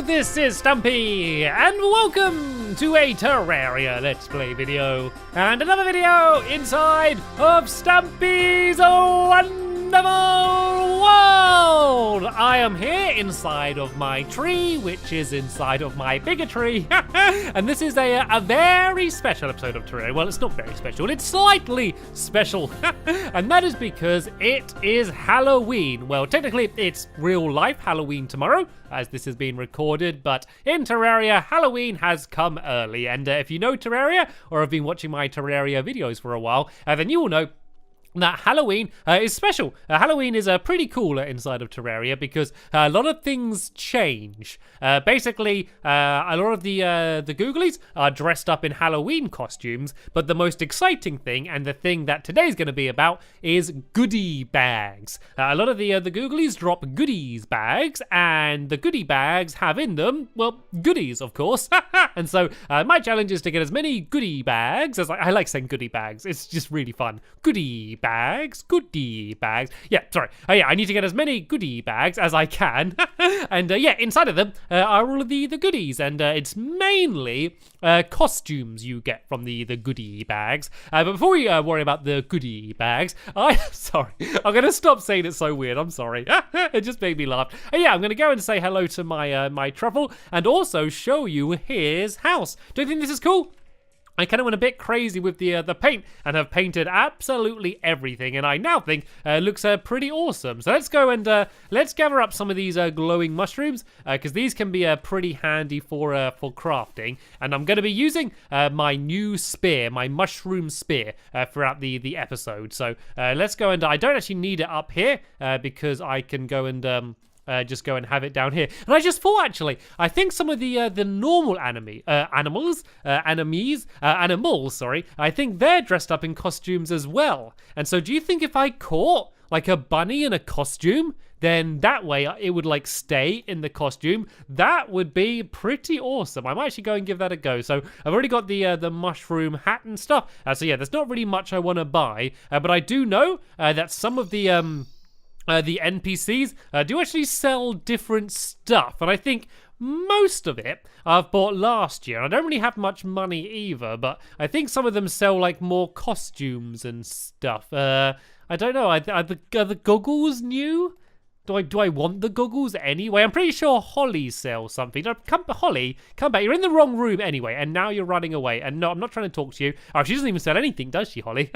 this is Stumpy, and welcome to a Terraria Let's Play video, and another video inside of Stumpy's wonderful world! I am here inside of my tree, which is inside of my bigger tree, and this is a very special episode of Terraria. Well, it's not very special, it's slightly special, and that is because it is Halloween. Well, technically, it's real life Halloween tomorrow, as this is being recorded, but in Terraria, Halloween has come early, and if you know Terraria, or have been watching my Terraria videos for a while, then you will know that Halloween is special. Halloween is pretty cool inside of Terraria because a lot of things change. Basically, a lot of the Googlies are dressed up in Halloween costumes, but the most exciting thing, and the thing that today's going to be about, is goodie bags. A lot of the Googlies drop goodies bags, and the goodie bags have in them, well, goodies, of course. And so my challenge is to get as many goodie bags as I like saying goodie bags. It's just really fun. Goodie bags. Yeah, sorry. Yeah, I need to get as many goodie bags as I can. And yeah, inside of them are all of the goodies, and it's mainly costumes you get from the goodie bags. But before we worry about the goodie bags, sorry, I'm gonna stop saying it so weird. I'm sorry. It just made me laugh. Yeah, I'm gonna go and say hello to my truffle, and also show you his house. Do you think this is cool? I kind of went a bit crazy with the paint and have painted absolutely everything, and I now think it looks pretty awesome. So let's go and let's gather up some of these glowing mushrooms, because these can be pretty handy for crafting. And I'm going to be using my new spear, my mushroom spear, throughout the episode. So let's go, and I don't actually need it up here because I can go and just go and have it down here. And I just thought, actually, I think some of the normal animals, sorry, I think they're dressed up in costumes as well. And so do you think if I caught like a bunny in a costume, then that way it would like stay in the costume? That would be pretty awesome. I might actually go and give that a go. So I've already got the mushroom hat and stuff. So yeah, there's not really much I want to buy, but I do know that some of the NPCs do actually sell different stuff, and I think most of it I've bought last year. I don't really have much money either, but I think some of them sell like more costumes and stuff. I don't know, are the goggles new? Do I want the goggles anyway? I'm pretty sure Holly sells something. Holly, come back. You're in the wrong room anyway, and now you're running away. And no, I'm not trying to talk to you. Oh, she doesn't even sell anything, does she, Holly?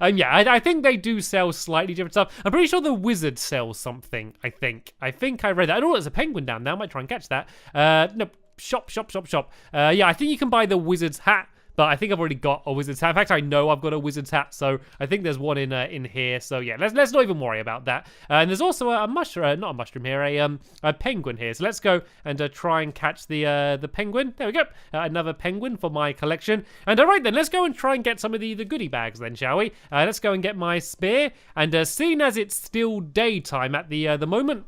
Yeah, I think they do sell slightly different stuff. I'm pretty sure the wizard sells something, I think. I think I read that. Oh, there's a penguin down there. I might try and catch that. No, shop. Yeah, I think you can buy the wizard's hat, but I think I've already got a wizard's hat. In fact, I know I've got a wizard's hat, so I think there's one in here. So yeah, let's not even worry about that. And there's also a mushroom, not a mushroom here, a penguin here. So let's go and try and catch the penguin. There we go, another penguin for my collection. And all right then, let's go and try and get some of the goodie bags then, shall we? Let's go and get my spear. And seeing as it's still daytime at the moment,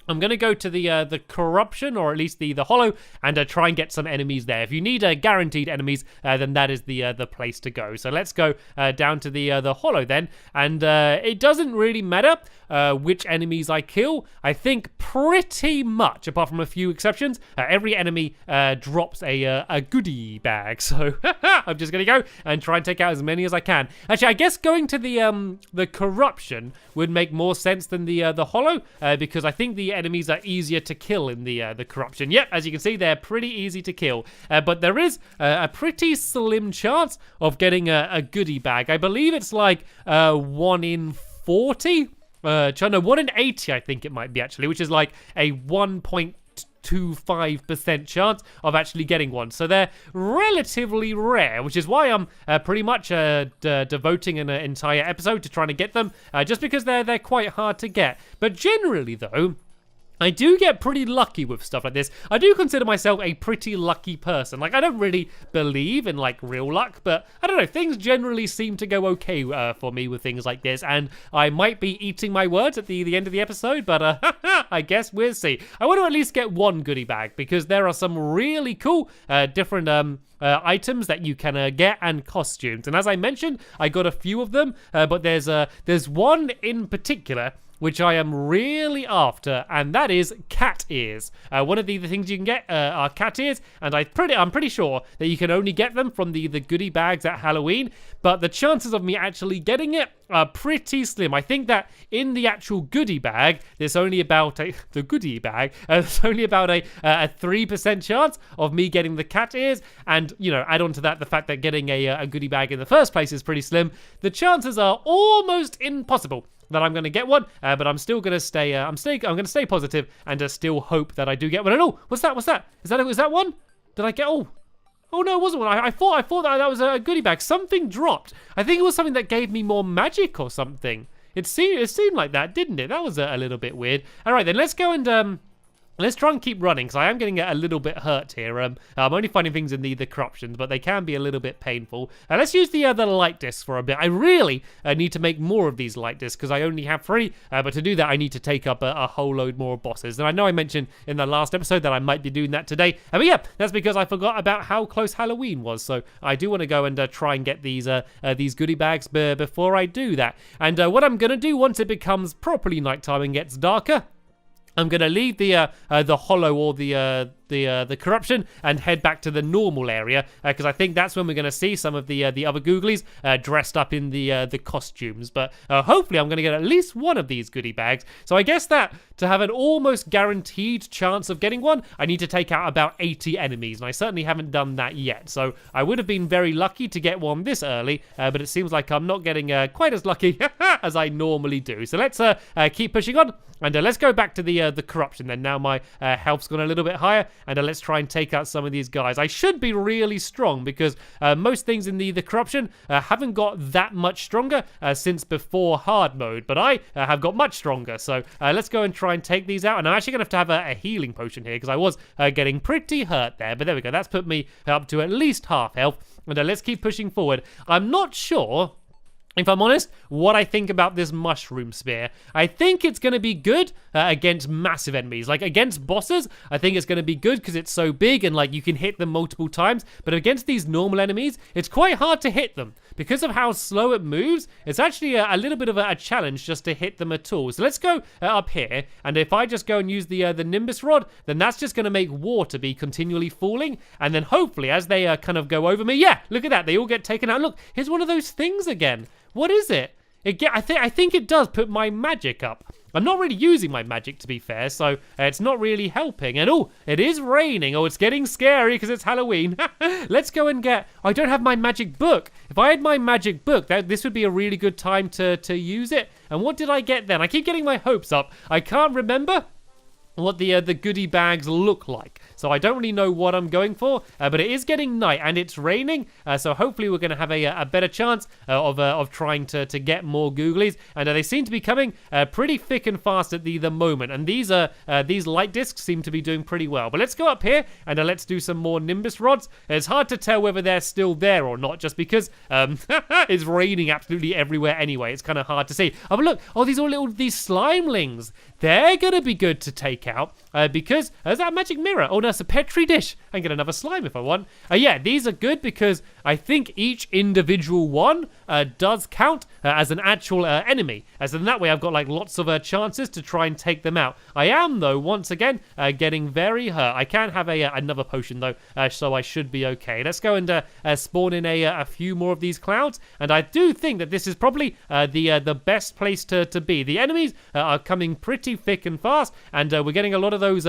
I'm going to go to the corruption, or at least the hollow, and try and get some enemies there. If you need guaranteed enemies, then that is the place to go. So let's go down to the hollow then, and it doesn't really matter which enemies I kill. I think pretty much, apart from a few exceptions, every enemy drops a goodie bag. So I'm just going to go and try and take out as many as I can. Actually, I guess going to the corruption would make more sense than the hollow, because I think the enemies are easier to kill in the corruption. Yep, as you can see, they're pretty easy to kill, but there is a pretty slim chance of getting a goodie bag. I believe it's like 1 in 40. No, 1 in 80, I think it might be actually, which is like a 1.25% chance of actually getting one. So they're relatively rare, which is why I'm pretty much devoting an entire episode to trying to get them, just because they're quite hard to get. But generally, though, I do get pretty lucky with stuff like this. I do consider myself a pretty lucky person. Like, I don't really believe in, like, real luck, but I don't know, things generally seem to go okay for me with things like this, and I might be eating my words at the end of the episode, but I guess we'll see. I want to at least get one goodie bag, because there are some really cool different items that you can get, and costumes. And as I mentioned, I got a few of them, but there's one in particular which I am really after, and that is cat ears. One of the things you can get are cat ears, and I'm pretty sure that you can only get them from the goodie bags at Halloween, but the chances of me actually getting it are pretty slim. I think that in the actual goodie bag, there's only about there's only about a 3% chance of me getting the cat ears, and add on to that the fact that getting a goodie bag in the first place is pretty slim. The chances are almost impossible that I'm going to get one, but I'm still going to stay. I'm going to stay positive and still hope that I do get one. And what's that? Is that one? Did I get? Oh no, it wasn't one. I thought that was a goodie bag. Something dropped. I think it was something that gave me more magic or something. It seemed like that, didn't it? That was a little bit weird. All right, then let's go and let's try and keep running, because I am getting a little bit hurt here. I'm only finding things in the corruptions, but they can be a little bit painful. Let's use the light discs for a bit. I really need to make more of these light discs, because I only have 3. But to do that, I need to take up a whole load more bosses. And I know I mentioned in the last episode that I might be doing that today. But yeah, that's because I forgot about how close Halloween was. So I do want to go and try and get these goodie bags before I do that. And what I'm going to do once it becomes properly nighttime and gets darker, I'm going to leave the hollow or the corruption and head back to the normal area, because I think that's when we're going to see some of the other googlies dressed up in the costumes. But hopefully I'm going to get at least one of these goodie bags. So I guess that to have an almost guaranteed chance of getting one, I need to take out about 80 enemies, and I certainly haven't done that yet. So I would have been very lucky to get one this early, but it seems like I'm not getting quite as lucky as I normally do. So let's keep pushing on, and let's go back to the corruption then. Now my health's gone a little bit higher, and let's try and take out some of these guys. I should be really strong, because most things in the corruption haven't got that much stronger since before hard mode, but I have got much stronger. So let's go and try and take these out, and I'm actually going to have a healing potion here, because I was getting pretty hurt there. But there we go. That's put me up to at least half health, and let's keep pushing forward. I'm not sure, if I'm honest, what I think about this mushroom spear. I think it's going to be good against massive enemies. Like, against bosses, I think it's going to be good because it's so big and, like, you can hit them multiple times. But against these normal enemies, it's quite hard to hit them. Because of how slow it moves, it's actually a little bit of a challenge just to hit them at all. So let's go up here, and if I just go and use the Nimbus Rod, then that's just going to make water be continually falling. And then hopefully, as they kind of go over me, yeah, look at that, they all get taken out. Look, here's one of those things again. What is it? I think it does put my magic up. I'm not really using my magic, to be fair, so it's not really helping. And it is raining. It's getting scary because it's Halloween. Let's go and get... I don't have my magic book. If I had my magic book, this would be a really good time to use it. And what did I get then? I keep getting my hopes up. I can't remember what the goodie bags look like, so I don't really know what I'm going for, but it is getting night and it's raining, so hopefully we're going to have a better chance of trying to get more googlies, and they seem to be coming pretty thick and fast at the moment, and these light discs seem to be doing pretty well. But let's go up here and let's do some more Nimbus rods. It's hard to tell whether they're still there or not, just because it's raining absolutely everywhere anyway. It's kind of hard to see. Oh, but look, these slimelings, they're gonna be good to take out, because is that a magic mirror? Oh no, it's a petri dish. I can get another slime if I want. Yeah, these are good because I think each individual one does count as an actual enemy, as in that way I've got like lots of chances to try and take them out. I am though once again getting very hurt. I can have another potion though, so I should be okay. Let's go and spawn in a few more of these clouds, and I do think that this is probably the best place to be. The enemies are coming pretty thick and fast, and we're getting a lot of those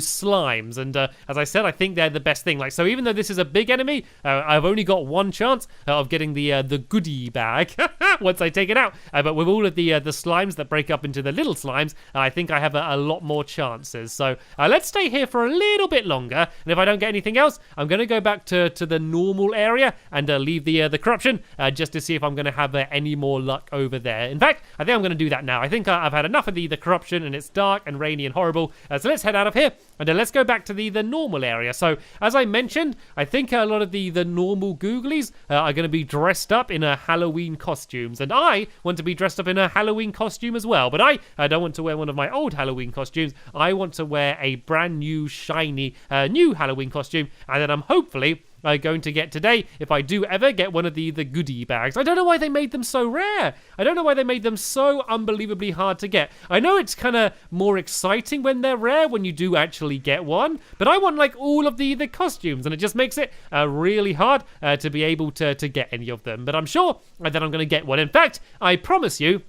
slimes, and as I said, I think they're the best thing. Like, so even though this is a big enemy, I've only got one chance of getting the goodie bag once I take it out, but with all of the slimes that break up into the little slimes, I think I have a lot more chances. So let's stay here for a little bit longer, and if I don't get anything else, I'm going to go back to the normal area and leave the corruption, just to see if I'm going to have any more luck over there. In fact, I think I'm going to do that now. I think I've had enough of the corruption, and it's dark and rainy and horrible, so let's head out of here. And then let's go back to the normal area. So, as I mentioned, I think a lot of the normal googlies are going to be dressed up in Halloween costumes. And I want to be dressed up in a Halloween costume as well. But I don't want to wear one of my old Halloween costumes. I want to wear a brand new, shiny, new Halloween costume. And then I'm hopefully going to get today if I do ever get one of the goodie bags. I don't know why they made them so rare. I don't know why they made them so unbelievably hard to get. I know it's kind of more exciting when they're rare, when you do actually get one, but I want like all of the costumes, and it just makes it really hard to be able to get any of them. But I'm sure that I'm going to get one. In fact, I promise you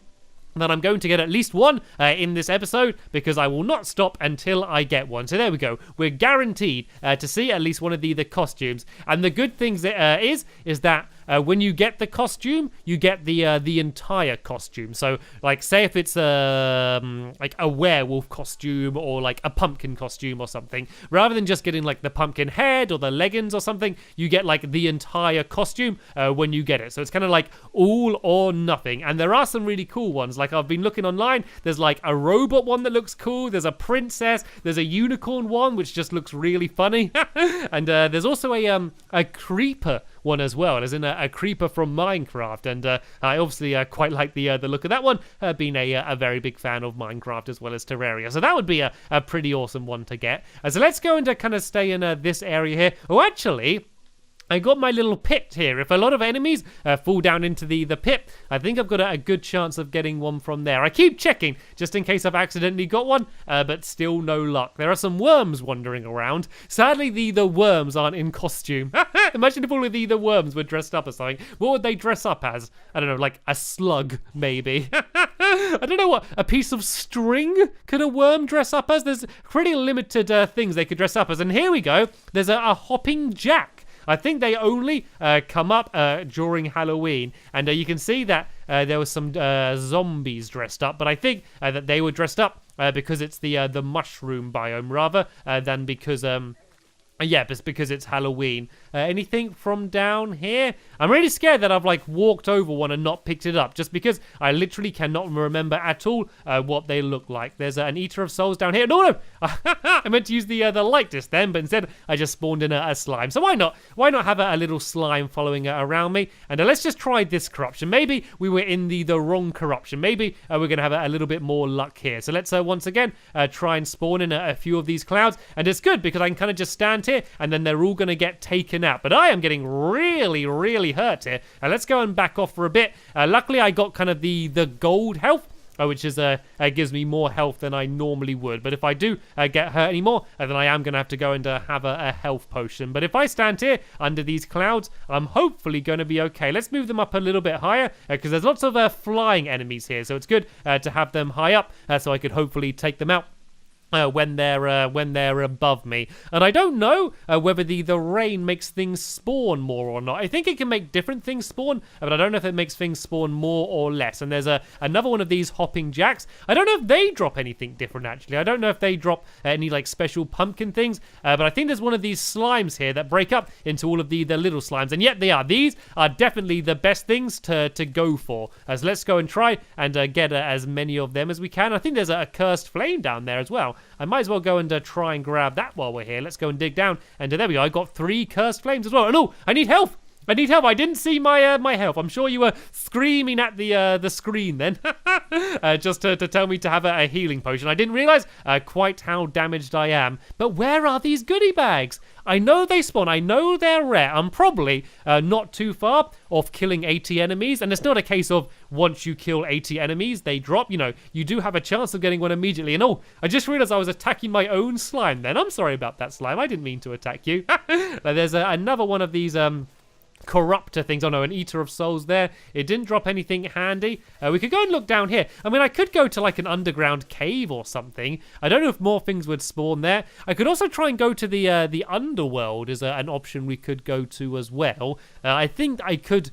that I'm going to get at least one in this episode, because I will not stop until I get one. So there we go. We're guaranteed to see at least one of the costumes. And the good things is that when you get the costume, you get the entire costume. So like, say if it's like a werewolf costume or like a pumpkin costume or something, rather than just getting like the pumpkin head or the leggings or something, you get like the entire costume when you get it. So it's kind of like all or nothing. And there are some really cool ones. Like, I've been looking online, there's like a robot one that looks cool, there's a princess, there's a unicorn one which just looks really funny, and there's also a creeper one as well, as in a creeper from Minecraft, and I obviously quite like the look of that one, being a very big fan of Minecraft as well as Terraria. So that would be a pretty awesome one to get. So let's go and kind of stay in this area here. Oh, actually, I got my little pit here. If a lot of enemies fall down into the pit, I think I've got a good chance of getting one from there. I keep checking just in case I've accidentally got one, but still no luck. There are some worms wandering around. Sadly, the worms aren't in costume. Imagine if all of the worms were dressed up as something. What would they dress up as? I don't know, like a slug, maybe. I don't know what. A piece of string could a worm dress up as? There's pretty limited things they could dress up as. And here we go. There's a hopping jack. I think they only come up during Halloween, and you can see that there was some zombies dressed up, but I think that they were dressed up because it's the mushroom biome rather than because yeah, just because it's Halloween. Anything from down here? I'm really scared that I've like walked over one and not picked it up, just because I literally cannot remember at all what they look like. There's an Eater of Souls down here. No! I meant to use the light disc then, but instead I just spawned in a slime. So why not? Why not have a little slime following around me? And let's just try this corruption. Maybe we were in the wrong corruption. Maybe we're going to have a little bit more luck here. So let's once again try and spawn in a few of these clouds. And it's good because I can kind of just stand here, and then they're all going to get taken out. But I am getting really, really hurt here. Let's go and back off for a bit. Luckily, I got kind of the gold health, which is gives me more health than I normally would. But if I do get hurt anymore, then I am going to have to go and have a health potion. But if I stand here under these clouds, I'm hopefully going to be okay. Let's move them up a little bit higher, because there's lots of flying enemies here. So it's good to have them high up, so I could hopefully take them out when they're above me. And I don't know whether the rain makes things spawn more or not. I think it can make different things spawn, but I don't know if it makes things spawn more or less. And there's another one of these hopping jacks. I don't know if they drop anything different, actually. I don't know if they drop any like special pumpkin things, but I think there's one of these slimes here that break up into all of the little slimes, and yet they are. These are definitely the best things to go for. So let's go and try and get as many of them as we can. I think there's a cursed flame down there as well. I might as well go and try and grab that while we're here. Let's go and dig down. And there we go. I got 3 cursed flames as well. And oh, I need health. I need help. I didn't see my my health. I'm sure you were screaming at the screen then, just to tell me to have a healing potion. I didn't realize quite how damaged I am. But where are these goodie bags? I know they spawn. I know they're rare. I'm probably not too far off killing 80 enemies. And it's not a case of once you kill 80 enemies, they drop. You know, you do have a chance of getting one immediately. And oh, I just realized I was attacking my own slime then. I'm sorry about that, slime. I didn't mean to attack you. There's another one of these corruptor things. Oh no, an Eater of Souls there. It didn't drop anything handy. We could go and look down here. I mean, I could go to like an underground cave or something. I don't know if more things would spawn there. I could also try and go to the underworld is an option we could go to as well. I think I could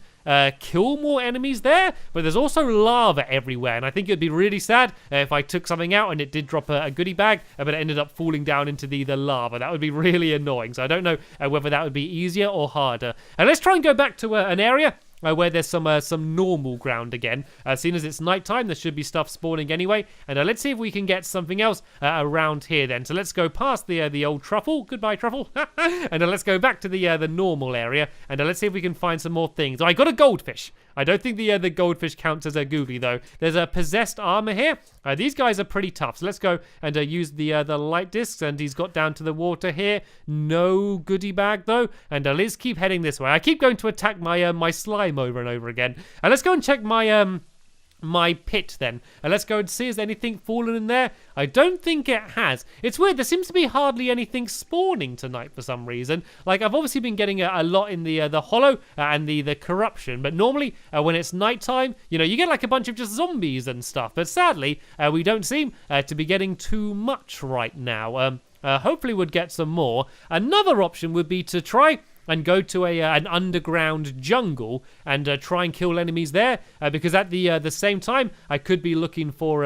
kill more enemies there, but there's also lava everywhere, and I think it'd be really sad if I took something out and it did drop a goodie bag, but it ended up falling down into the lava. That would be really annoying, so I don't know whether that would be easier or harder. And let's try and go back to an area where there's some normal ground again. Seeing as it's nighttime, there should be stuff spawning anyway. And let's see if we can get something else around here then. So let's go past the old truffle. Goodbye, truffle. And let's go back to the normal area. And let's see if we can find some more things. Oh, I got a goldfish. I don't think the goldfish counts as a googly though. There's a possessed armor here. These guys are pretty tough. So let's go and use the light discs. And he's got down to the water here. No goodie bag though. And let's keep heading this way. I keep going to attack my my slime over and over again. Let's go and check my pit then. Let's go and see, has anything fallen in there? I don't think it has. It's weird, there seems to be hardly anything spawning tonight for some reason. Like, I've obviously been getting a lot in the hollow and the corruption, but normally when it's nighttime, you know, you get like a bunch of just zombies and stuff, but sadly we don't seem to be getting too much right now. Hopefully we'd get some more. Another option would be to try and go to an underground jungle and try and kill enemies there, because at the same time I could be looking for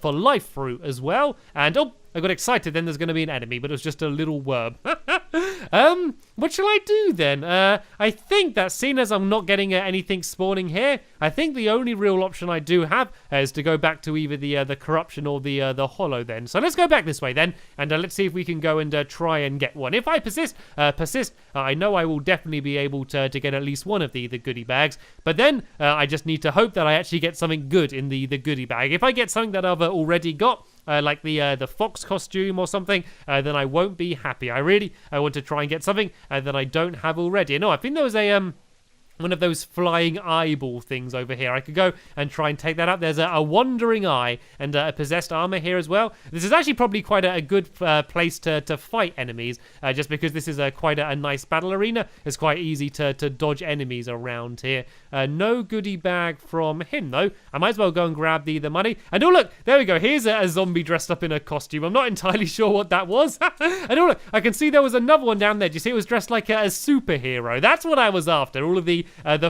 life fruit as well. And oh, I got excited, then there's going to be an enemy, but it was just a little worm. What shall I do then? I think that seeing as I'm not getting anything spawning here, I think the only real option I do have is to go back to either the corruption or the hollow then. So let's go back this way then, and let's see if we can go and try and get one. If I persist, I know I will definitely be able to get at least one of the goodie bags, but then I just need to hope that I actually get something good in the goodie bag. If I get something that I've already got, like the fox costume or something, then I won't be happy. I want to try and get something that I don't have already. No, I think there was a one of those flying eyeball things over here. I could go and try and take that up. There's a wandering eye and a possessed armor here as well. This is actually probably quite a good place to fight enemies, just because this is quite a nice battle arena. It's quite easy to dodge enemies around here. No goodie bag from him though. I might as well go and grab the money. And oh look, there we go. Here's a zombie dressed up in a costume. I'm not entirely sure what that was. And oh look, I can see there was another one down there. Do you see it was dressed like a superhero? That's what I was after. All of the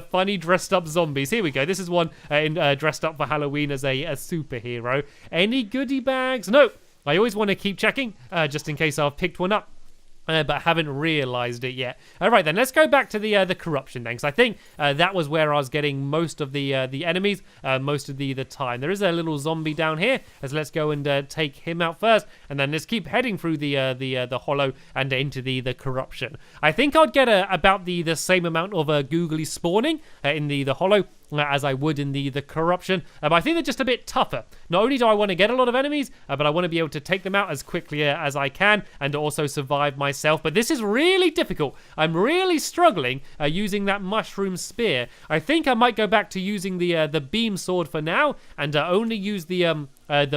funny dressed up zombies. Here we go. This is one dressed up for Halloween as a superhero. Any goodie bags? No. I always want to keep checking just in case I've picked one up. But haven't realised it yet. All right, then let's go back to the corruption then, because I think that was where I was getting most of the enemies most of the time. There is a little zombie down here, so let's go and take him out first, and then let's keep heading through the hollow and into the corruption. I think I'd get about the same amount of googly spawning in the hollow as I would in the corruption, but I think they're just a bit tougher. Not only do I want to get a lot of enemies, but I want to be able to take them out as quickly as I can and also survive myself. But this is really difficult. I'm really struggling using that mushroom spear. I think I might go back to using the beam sword for now and only use the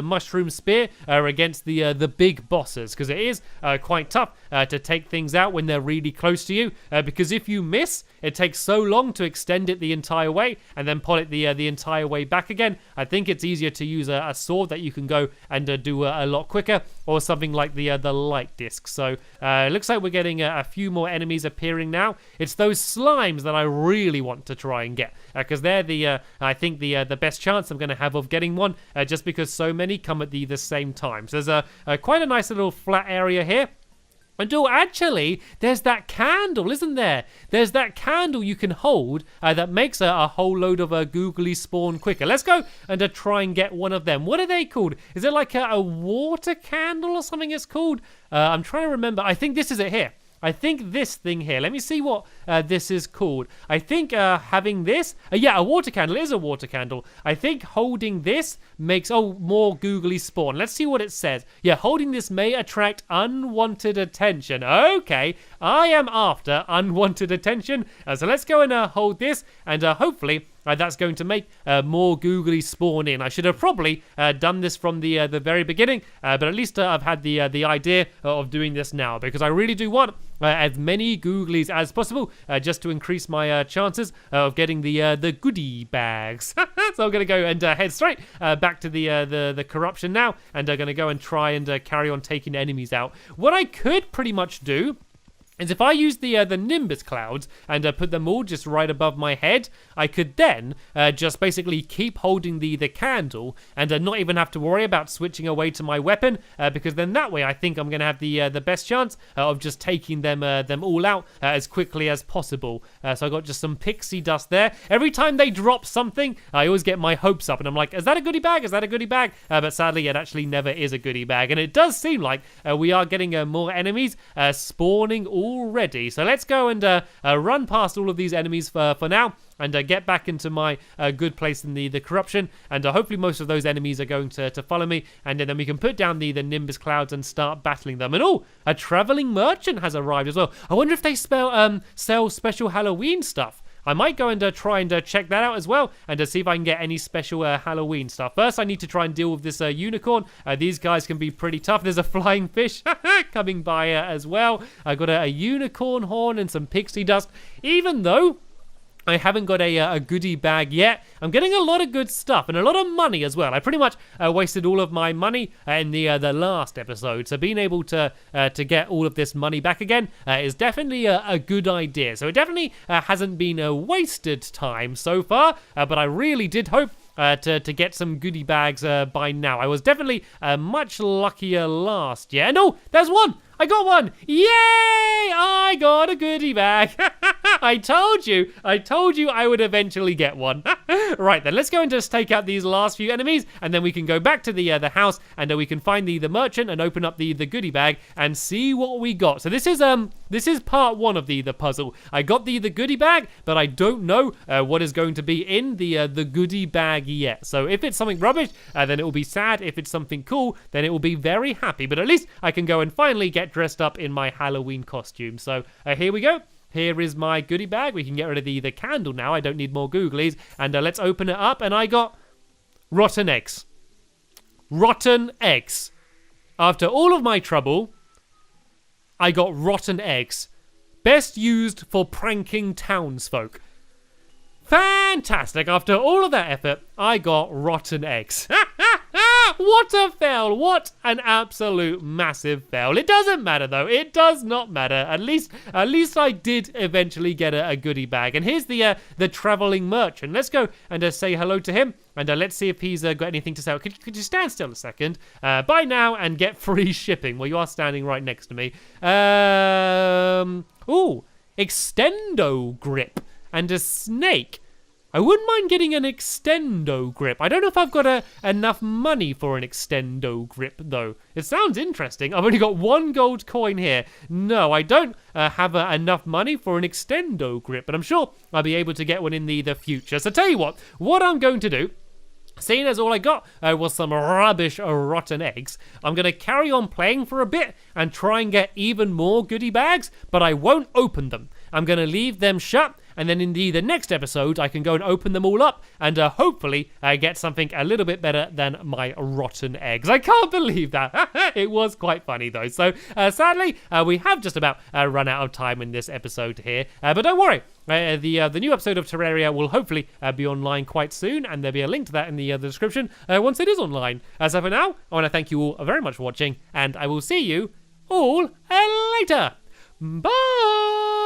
mushroom spear against the big bosses, because it is quite tough to take things out when they're really close to you, because if you miss, it takes so long to extend it the entire way and then pull it the entire way back again. I think it's easier to use a sword that you can go and do a lot quicker, or something like the light disc. So it looks like we're getting a few more enemies appearing now. It's those slimes that I really want to try and get, because they're I think the best chance I'm going to have of getting one, just because so many come at the same time. So there's quite a nice little flat area here. And oh, actually, there's that candle, isn't there? There's that candle you can hold that makes a whole load of googly spawn quicker. Let's go and try and get one of them. What are they called? Is it like a water candle or something it's called? I'm trying to remember. I think this is it here. I think this thing here, let me see what this is called. I think having this, yeah, a water candle is a water candle. I think holding this makes, more googly spawn. Let's see what it says. Yeah, holding this may attract unwanted attention. Okay, I am after unwanted attention. So let's go and hold this, and hopefully that's going to make more googly spawn in. I should have probably done this from the very beginning, but at least I've had the idea of doing this now, because I really do want as many googlies as possible, just to increase my chances of getting the goodie bags. So I'm going to go and head straight back to the corruption now, and I'm going to go and try and carry on taking enemies out. What I could pretty much do is if I use the Nimbus clouds and put them all just right above my head, I could then just basically keep holding the candle and not even have to worry about switching away to my weapon, because then that way I think I'm going to have the best chance of just taking them all out as quickly as possible. So I got just some pixie dust there. Every time they drop something, I always get my hopes up and I'm like, is that a goodie bag? Is that a goodie bag? But sadly, it actually never is a goodie bag. And it does seem like we are getting more enemies spawning already. So let's go and run past all of these enemies for now and get back into my good place in the corruption, and hopefully most of those enemies are going to follow me, and then we can put down the Nimbus clouds and start battling them. And a traveling merchant has arrived as well. I wonder if they sell special Halloween stuff. I might go and try and check that out as well, and see if I can get any special Halloween stuff. First, I need to try and deal with this unicorn. These guys can be pretty tough. There's a flying fish coming by as well. I got a unicorn horn and some pixie dust. Even though I haven't got a goodie bag yet, I'm getting a lot of good stuff and a lot of money as well. I pretty much wasted all of my money in the last episode, so being able to get all of this money back again is definitely a good idea. So it definitely hasn't been a wasted time so far, but I really did hope to get some goodie bags by now. I was definitely much luckier last year. And there's one! I got one! Yay! I got a goodie bag. I told you I would eventually get one. Right then, let's go and just take out these last few enemies, and then we can go back to the house, and we can find the merchant and open up the goodie bag and see what we got. So this is part one of the puzzle. I got the goodie bag, but I don't know what is going to be in the goodie bag yet. So if it's something rubbish, then it will be sad. If it's something cool, then it will be very happy. But at least I can go and finally get dressed up in my Halloween costume. So here we go. Here is my goodie bag. We can get rid of the candle now. I don't need more googlies. And let's open it up. And I got rotten eggs. Rotten eggs. After all of my trouble, I got rotten eggs. Best used for pranking townsfolk. Fantastic. After all of that effort, I got rotten eggs. What a fail. What an absolute massive fail. It doesn't matter though. It does not matter. At least I did eventually get a goodie bag. And here's the traveling merchant. Let's go and say hello to him. And let's see if he's got anything to sell. Could you stand still a second? Buy now and get free shipping. Well, you are standing right next to me. Ooh, extendo grip and a snake. I wouldn't mind getting an extendo grip. I don't know if I've got enough money for an extendo grip, though. It sounds interesting. I've only got 1 gold coin here. No, I don't have enough money for an extendo grip, but I'm sure I'll be able to get one in the future. So tell you what I'm going to do, seeing as all I got was some rubbish rotten eggs, I'm going to carry on playing for a bit and try and get even more goodie bags, but I won't open them. I'm going to leave them shut, and then in the next episode, I can go and open them all up and hopefully get something a little bit better than my rotten eggs. I can't believe that. It was quite funny, though. So sadly, we have just about run out of time in this episode here. But don't worry. The new episode of Terraria will hopefully be online quite soon, and there'll be a link to that in the description once it is online. So for now, I want to thank you all very much for watching, and I will see you all later. Bye!